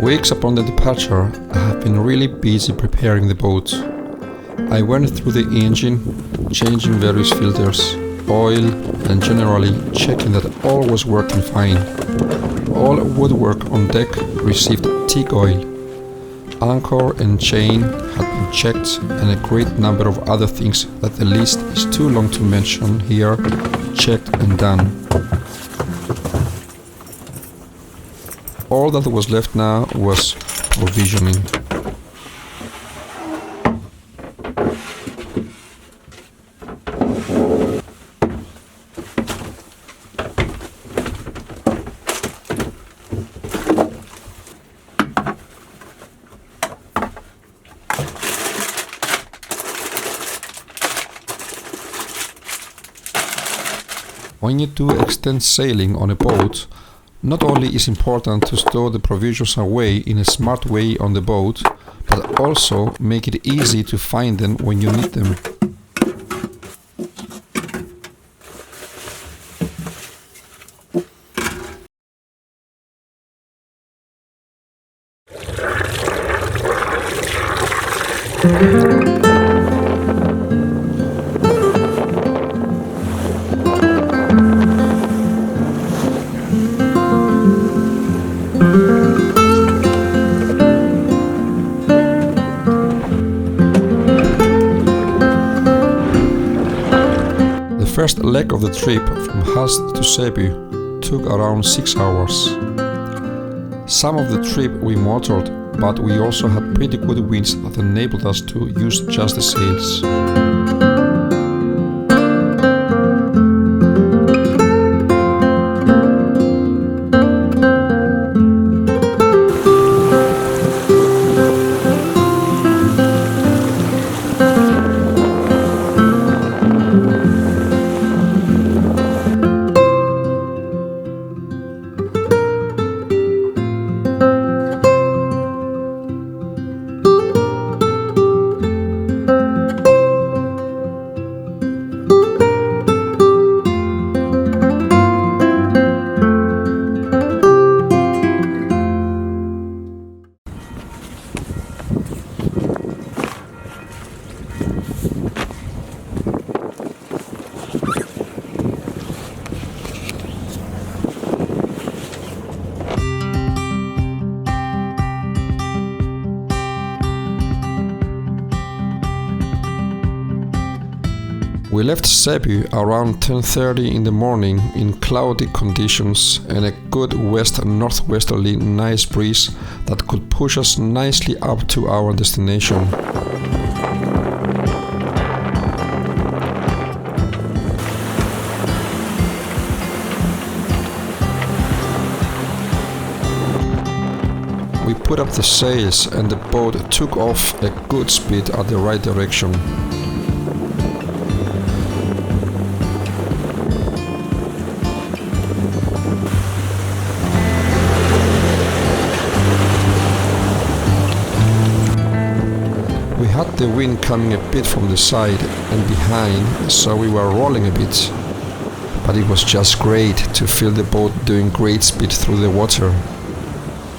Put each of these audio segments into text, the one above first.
Weeks upon the departure, I have been really busy preparing the boat. I went through the engine, changing various filters, oil, and generally checking that all was working fine. All woodwork on deck received teak oil. Anchor and chain had been checked, and a great number of other things that the list is too long to mention here, checked and done. All that was left now was provisioning. When you do extend sailing on a boat, not only is important to store the provisions away in a smart way on the boat, but also make it easy to find them when you need them. The first leg of the trip from Hulst to Cebu took around 6 hours. Some of the trip we motored, but we also had pretty good winds that enabled us to use just the sails. We left Cebu around 10:30 in the morning in cloudy conditions and a good west-northwesterly nice breeze that could push us nicely up to our destination. We put up the sails and the boat took off a good speed at the right direction. We had the wind coming a bit from the side and behind, so we were rolling a bit. But it was just great to feel the boat doing great speed through the water.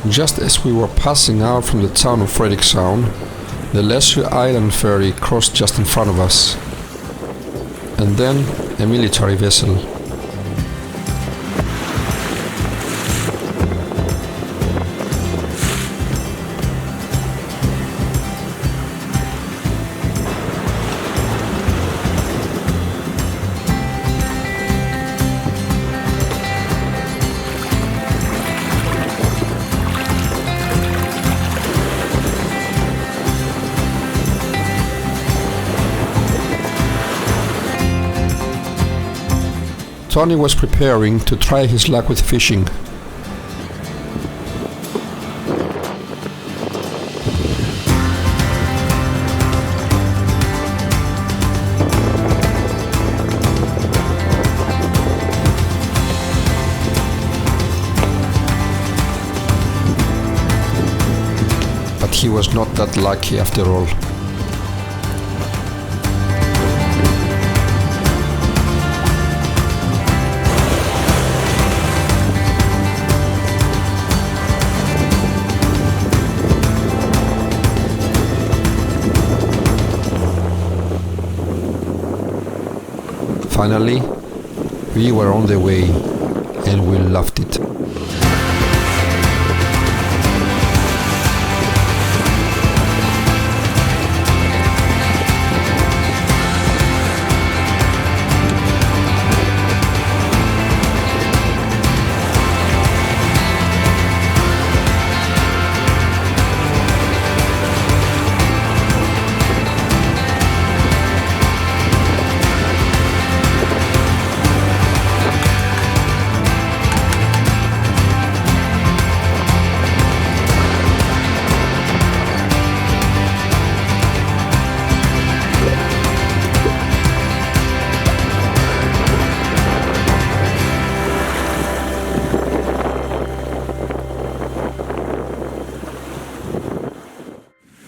Just as we were passing out from the town of Frederikshavn, the Leisure Island ferry crossed just in front of us. And then a military vessel. Tony was preparing to try his luck with fishing. But he was not that lucky after all. Finally, we were on the way and we loved it.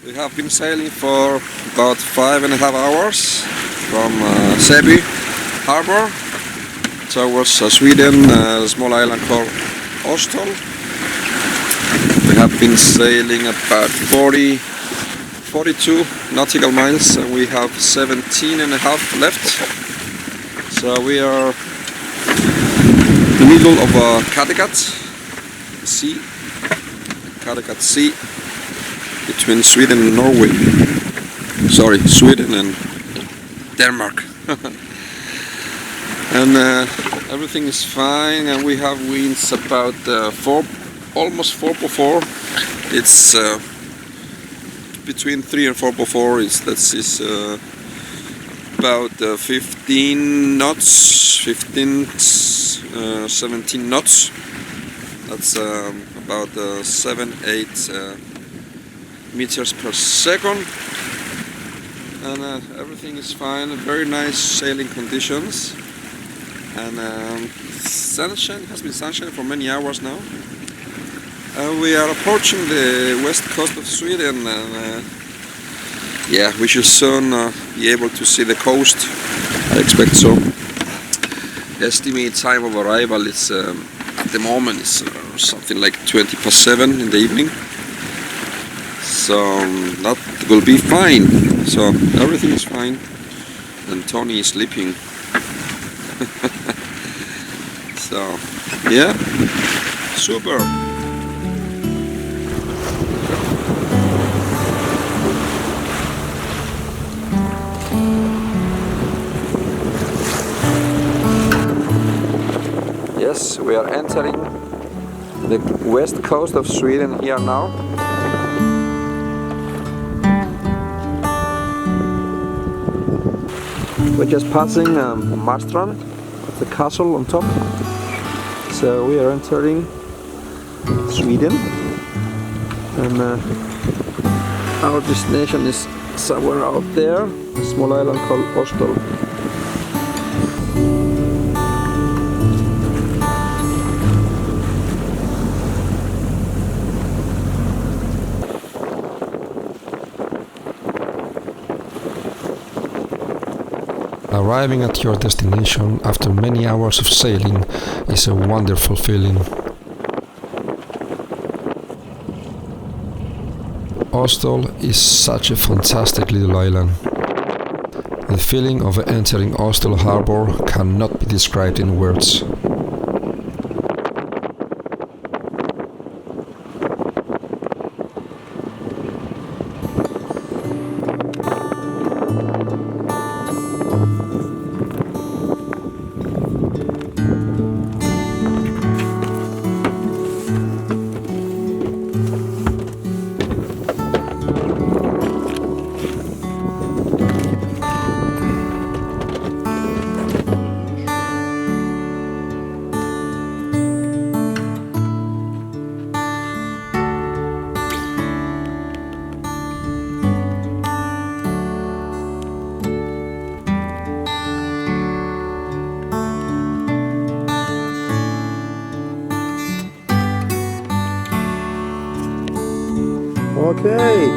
We have been sailing for about 5.5 hours from Säby harbor towards Sweden, a small island called Ostol. We have been sailing about 42 nautical miles and we have 17.5 left. So we are in the middle of Kattegat Sea, Kattegat Sea, between Sweden and Norway. Sorry, Sweden and Denmark. And everything is fine, and we have winds about almost 4x4. It's between 3 and 4x4. Is about 15 knots, 17 knots. That's about 7-8 meters per second, and everything is fine. Very nice sailing conditions, and sunshine has been sunshine for many hours now. We are approaching the west coast of Sweden, and yeah, we should soon be able to see the coast. I expect so. The estimated time of arrival is at the moment is something like 7 in the evening. So that will be fine. So everything is fine, and Tony is sleeping. So yeah, super. Yes, we are entering the west coast of Sweden here now. We're just passing Marstrand, the castle on top. So we are entering Sweden, and our destination is somewhere out there, a small island called Ostol. Arriving at your destination after many hours of sailing is a wonderful feeling. Ostol is such a fantastic little island. The feeling of entering Ostol harbor cannot be described in words. Okay,